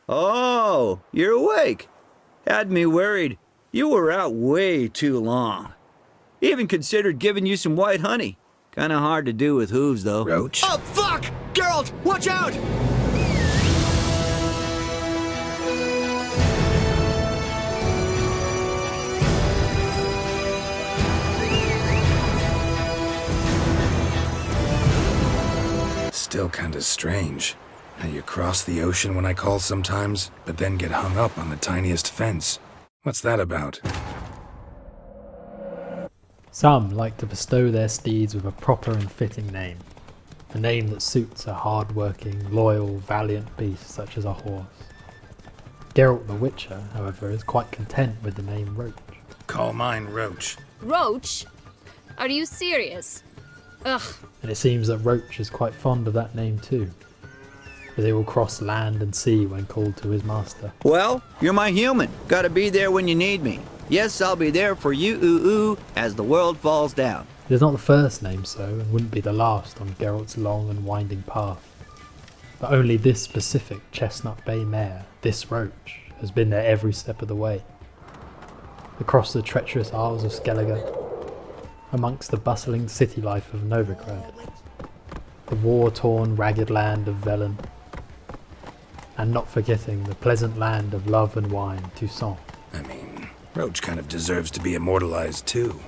Oh, you're awake. Had me worried. You were out way too long. Even considered giving you some white honey. Kinda hard to do with hooves, though. Roach? Oh, fuck! Geralt, watch out! Still kinda strange. How you cross the ocean when I call sometimes, but then get hung up on the tiniest fence. What's that about? Some like to bestow their steeds with a proper and fitting name. A name that suits a hard-working, loyal, valiant beast such as a horse. Geralt the Witcher, however, is quite content with the name Roach. Call mine Roach. Roach? Are you serious? Ugh. And it seems that Roach is quite fond of that name too, as he will cross land and sea when called to his master. Well, you're my human. Gotta be there when you need me. Yes, I'll be there for you, ooh, as the world falls down. It is not the first name so, and wouldn't be the last on Geralt's long and winding path. But only this specific Chestnut Bay mare, this Roach, has been there every step of the way. Across the treacherous Isles of Skellige, amongst the bustling city life of Novigrad, the war-torn, ragged land of Velen, and not forgetting the pleasant land of love and wine, Toussaint. I mean, Roach kind of deserves to be immortalized too.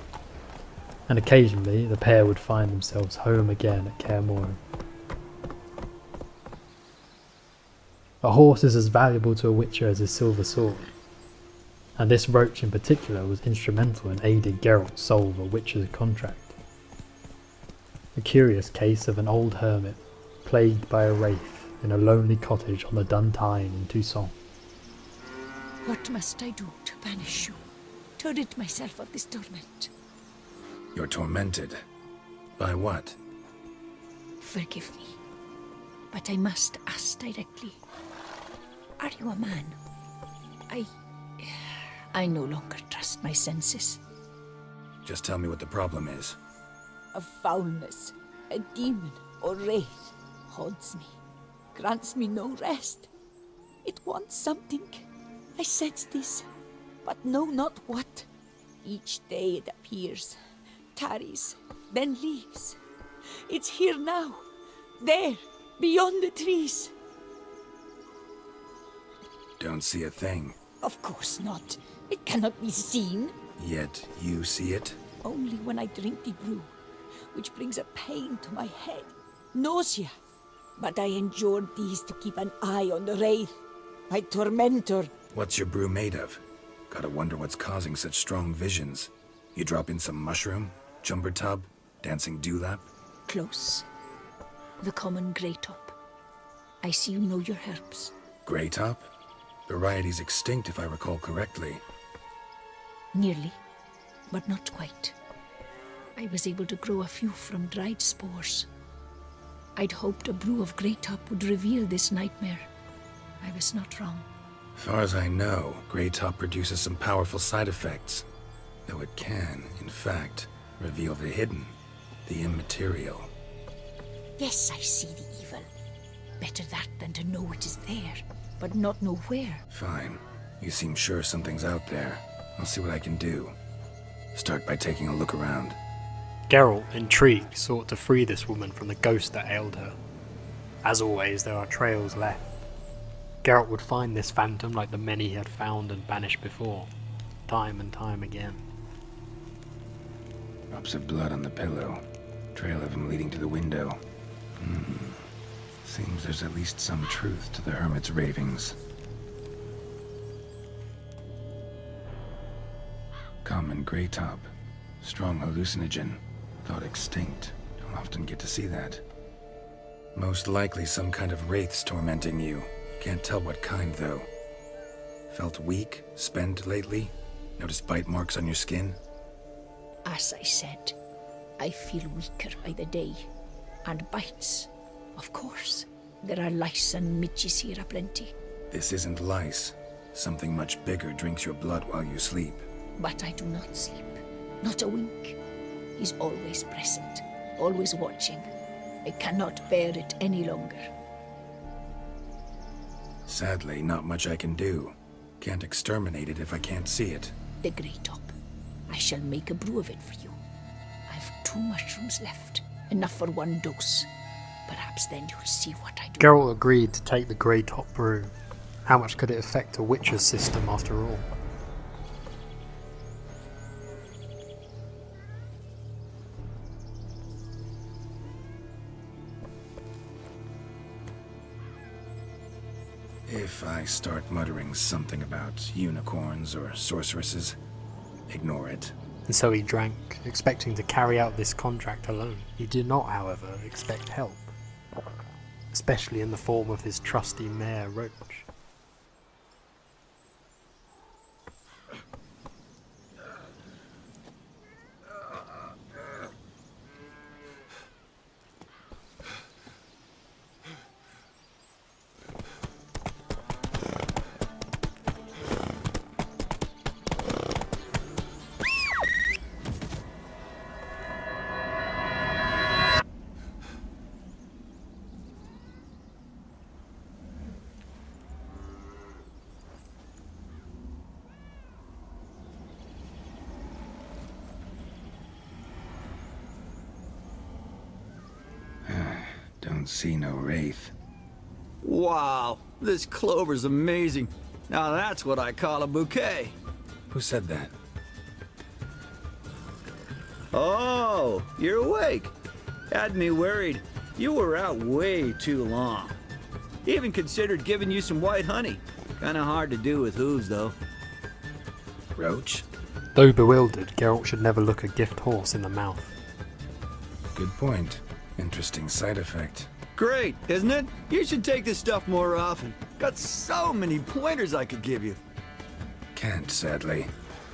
And occasionally the pair would find themselves home again at Kaer Morhen. A horse is as valuable to a witcher as his silver sword, and this Roach in particular was instrumental in aiding Geralt solve a witcher's contract. A curious case of an old hermit plagued by a wraith in a lonely cottage on the Dun Tyne in Toussaint. What must I do to banish you, to rid myself of this torment? You're tormented. By what? Forgive me, but I must ask directly. Are you a man? I no longer trust my senses. Just tell me what the problem is. A foulness, a demon or wraith haunts me, grants me no rest. It wants something. I sense this, but know not what. Each day it appears, tarries, then leaves. It's here now, there, beyond the trees. Don't see a thing. Of course not. It cannot be seen. Yet you see it? Only when I drink the brew, which brings a pain to my head, nausea. But I endured these to keep an eye on the wraith, my tormentor. What's your brew made of? Gotta wonder what's causing such strong visions. You drop in some mushroom, jumper tub, dancing dewlap? Close. The common grey top. I see you know your herbs. Grey top? Variety's extinct if I recall correctly. Nearly, but not quite. I was able to grow a few from dried spores. I'd hoped a brew of grey top would reveal this nightmare. I was not wrong. Far as I know, grey top produces some powerful side effects. Though it can, in fact, reveal the hidden, the immaterial. Yes, I see the evil. Better that than to know it is there, but not know where. Fine. You seem sure something's out there. I'll see what I can do. Start by taking a look around. Geralt, intrigued, sought to free this woman from the ghost that ailed her. As always, there are trails left. Geralt would find this phantom like the many he had found and banished before, time and time again. Drops of blood on the pillow. Trail of him leading to the window. Seems there's at least some truth to the hermit's ravings. Common grey top. Strong hallucinogen. Thought extinct. Don't often get to see that. Most likely some kind of wraith's tormenting you. Can't tell what kind, though. Felt weak, spent lately? Notice bite marks on your skin? As I said, I feel weaker by the day. And bites, of course. There are lice and midges here aplenty. This isn't lice. Something much bigger drinks your blood while you sleep. But I do not sleep. Not a wink. He's always present, always watching. I cannot bear it any longer. Sadly, not much I can do. Can't exterminate it if I can't see it. The grey top. I shall make a brew of it for you. I've 2 mushrooms left. Enough for 1 dose. Perhaps then you'll see what I do. Geralt agreed to take the grey top brew. How much could it affect a witcher's system after all? If I start muttering something about unicorns or sorceresses, ignore it. And so he drank, expecting to carry out this contract alone. He did not, however, expect help, especially in the form of his trusty mare Roach. Don't see no wraith. Wow, this clover's amazing. Now that's what I call a bouquet. Who said that? Oh, you're awake. Had me worried. You were out way too long. Even considered giving you some white honey. Kinda hard to do with hooves, though. Roach? Though bewildered, Geralt should never look a gift horse in the mouth. Good point. Interesting side effect. Great, isn't it? You should take this stuff more often. Got so many pointers I could give you. Can't, sadly.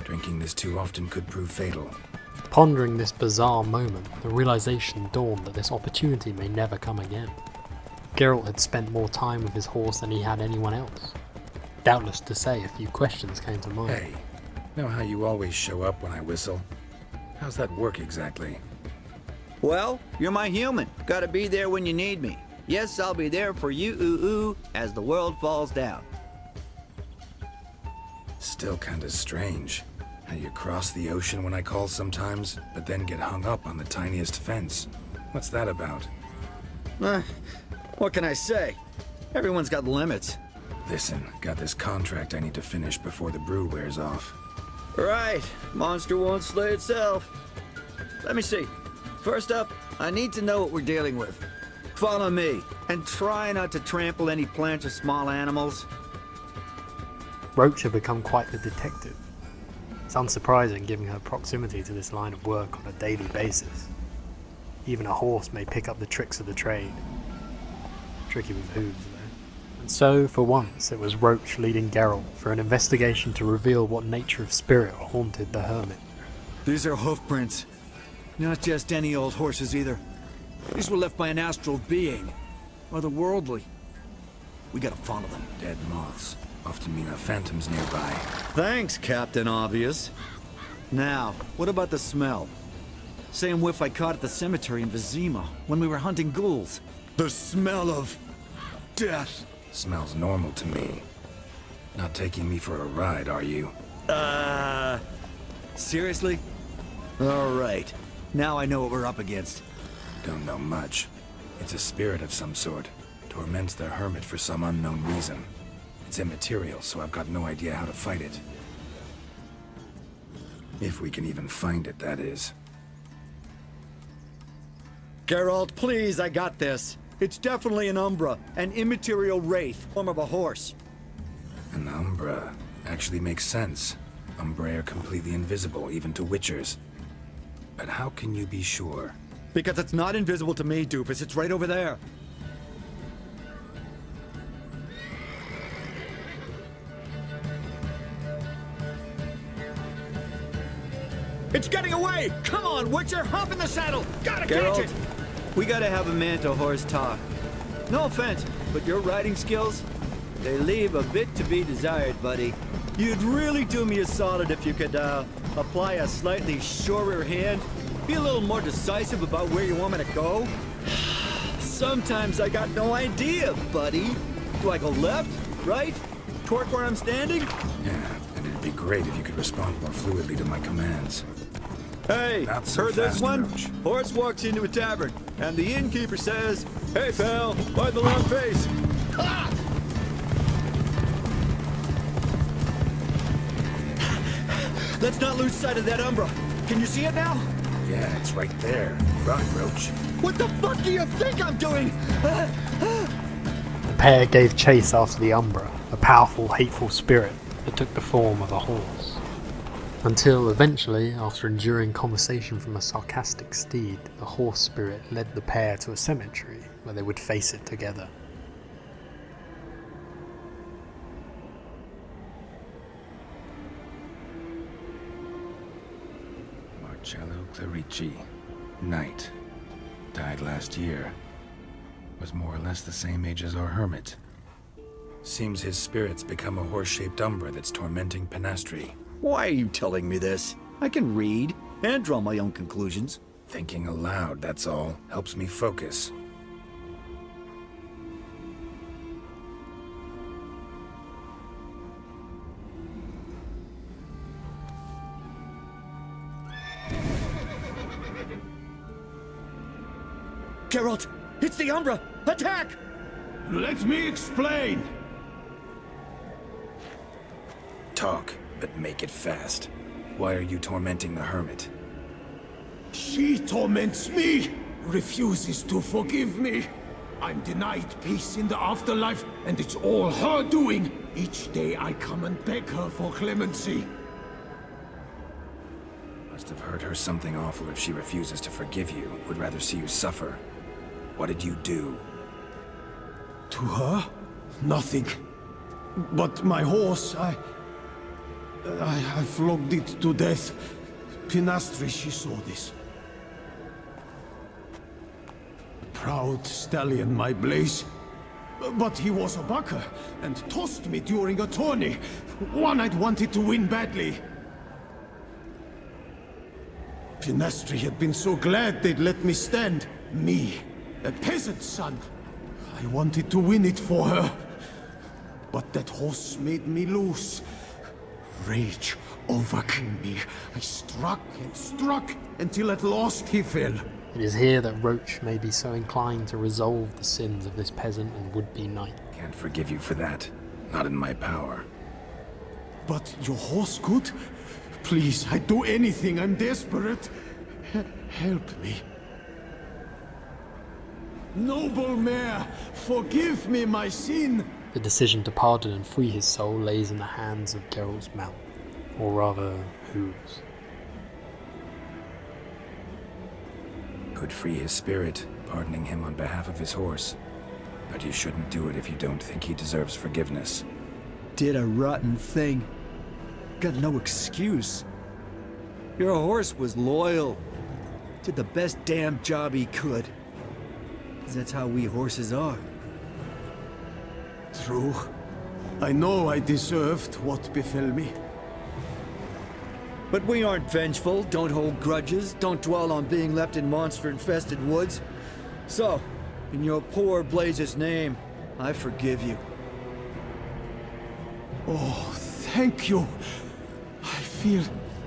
Drinking this too often could prove fatal. Pondering this bizarre moment, the realization dawned that this opportunity may never come again. Geralt had spent more time with his horse than he had anyone else. Doubtless to say, a few questions came to mind. Hey, know how you always show up when I whistle? How's that work exactly? Well, you're my human. Gotta be there when you need me. Yes, I'll be there for you, ooh, as the world falls down. Still kinda strange. How you cross the ocean when I call sometimes, but then get hung up on the tiniest fence. What's that about? What can I say? Everyone's got limits. Listen, got this contract I need to finish before the brew wears off. Right, monster won't slay itself. Let me see. First up, I need to know what we're dealing with. Follow me, and try not to trample any plants or small animals. Roach had become quite the detective. It's unsurprising given her proximity to this line of work on a daily basis. Even a horse may pick up the tricks of the trade. Tricky with hooves, though. And so, for once, it was Roach leading Geralt for an investigation to reveal what nature of spirit haunted the hermit. These are hoof prints. Not just any old horses either. These were left by an astral being. Otherworldly. We gotta follow them. Dead moths often mean a phantom's nearby. Thanks, Captain Obvious. Now, what about the smell? Same whiff I caught at the cemetery in Vizima when we were hunting ghouls. The smell of death. Smells normal to me. Not taking me for a ride, are you? Seriously? All right. Now I know what we're up against. Don't know much. It's a spirit of some sort. Torments the hermit for some unknown reason. It's immaterial, so I've got no idea how to fight it. If we can even find it, that is. Geralt, please, I got this. It's definitely an umbra, an immaterial wraith, form of a horse. An umbra. Actually makes sense. Umbrae are completely invisible, even to witchers. But how can you be sure? Because it's not invisible to me, doofus. It's right over there. It's getting away! Come on, Witcher! Hop in the saddle! Gotta catch Geralt, it! we gotta have a man-to-horse talk. No offense, but your riding skills, they leave a bit to be desired, buddy. You'd really do me a solid if you could, apply a slightly surer hand. Be a little more decisive about where you want me to go. Sometimes I got no idea, buddy. Do I go left, right? Torque where I'm standing? Yeah, and it'd be great if you could respond more fluidly to my commands. Hey, Not so heard this fast, one? Roach. Horse walks into a tavern, and the innkeeper says, "Hey, pal, why the long face?" Ah! Let's not lose sight of that Umbra. Can you see it now? Yeah, it's right there. Run, Roach. What the fuck do you think I'm doing? The pair gave chase after the Umbra, a powerful, hateful spirit that took the form of a horse. Until eventually, after enduring conversation from a sarcastic steed, the horse spirit led the pair to a cemetery where they would face it together. Marcello Clarici, knight. Died last year. Was more or less the same age as our hermit. Seems his spirit's become a horse-shaped umbra that's tormenting Penastri. Why are you telling me this? I can read and draw my own conclusions. Thinking aloud, that's all. Helps me focus. Geralt, it's the Umbra! Attack! Let me explain! Talk, but make it fast. Why are you tormenting the hermit? She torments me, refuses to forgive me. I'm denied peace in the afterlife, and it's all her doing. Each day I come and beg her for clemency. Must have heard her something awful if she refuses to forgive you. Would rather see you suffer. What did you do? To her? Nothing. But my horse, I flogged it to death. Penastri, she saw this. Proud stallion, my Blaze. But he was a bucker, and tossed me during a tourney. One I'd wanted to win badly. Penastri had been so glad they'd let me stand. Me, a peasant's son. I wanted to win it for her. But that horse made me lose. Rage overcame me. I struck and struck until at last he fell. It is here that Roach may be so inclined to resolve the sins of this peasant and would-be knight. Can't forgive you for that. Not in my power. But your horse could? Please, I'd do anything. I'm desperate. Help me. Noble mare, forgive me my sin. The decision to pardon and free his soul lays in the hands of Geralt's mount, or rather, hooves. Could free his spirit, pardoning him on behalf of his horse. But you shouldn't do it if you don't think he deserves forgiveness. Did a rotten thing. Got no excuse. Your horse was loyal. Did the best damn job he could. 'Cause that's how we horses are. True. I know I deserved what befell me. But we aren't vengeful, don't hold grudges, don't dwell on being left in monster-infested woods. So, in your poor Blaze's name, I forgive you. Oh, thank you. I feel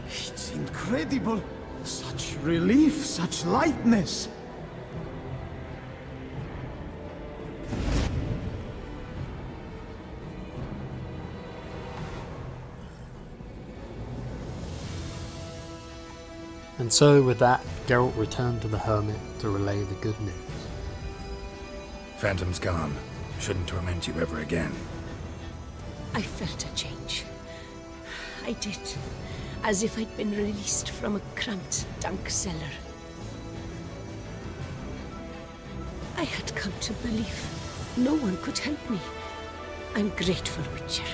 it's incredible. Such relief, such lightness. And so with that, Geralt returned to the hermit to relay the good news. Phantom's gone. Shouldn't torment you ever again. I felt a change. I did. As if I'd been released from a cramped dunk cellar. I had come to believe no one could help me. I'm grateful, Witcher.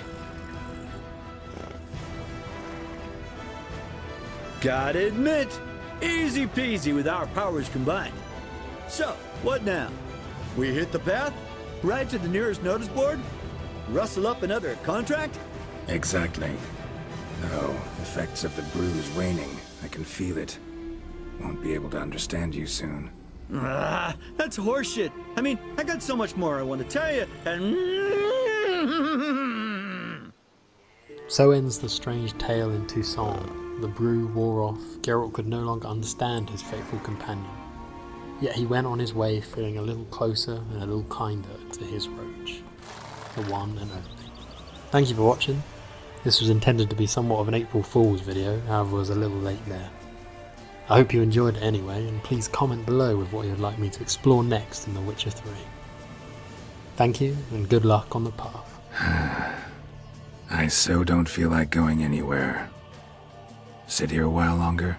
Gotta admit, easy peasy with our powers combined. So, what now? We hit the path? Ride to the nearest notice board? Rustle up another contract? Exactly. Oh, effects of the bruise waning. I can feel it. Won't be able to understand you soon. That's horseshit. I mean, I got so much more I want to tell you, and So ends the strange tale in Toussaint. The brew wore off, Geralt could no longer understand his faithful companion. Yet he went on his way feeling a little closer and a little kinder to his Roach. The one and only. Thank you for watching. This was intended to be somewhat of an April Fool's video, however was a little late there. I hope you enjoyed it anyway, and please comment below with what you'd like me to explore next in The Witcher 3. Thank you, and good luck on the path. I so don't feel like going anywhere. Sit here a while longer?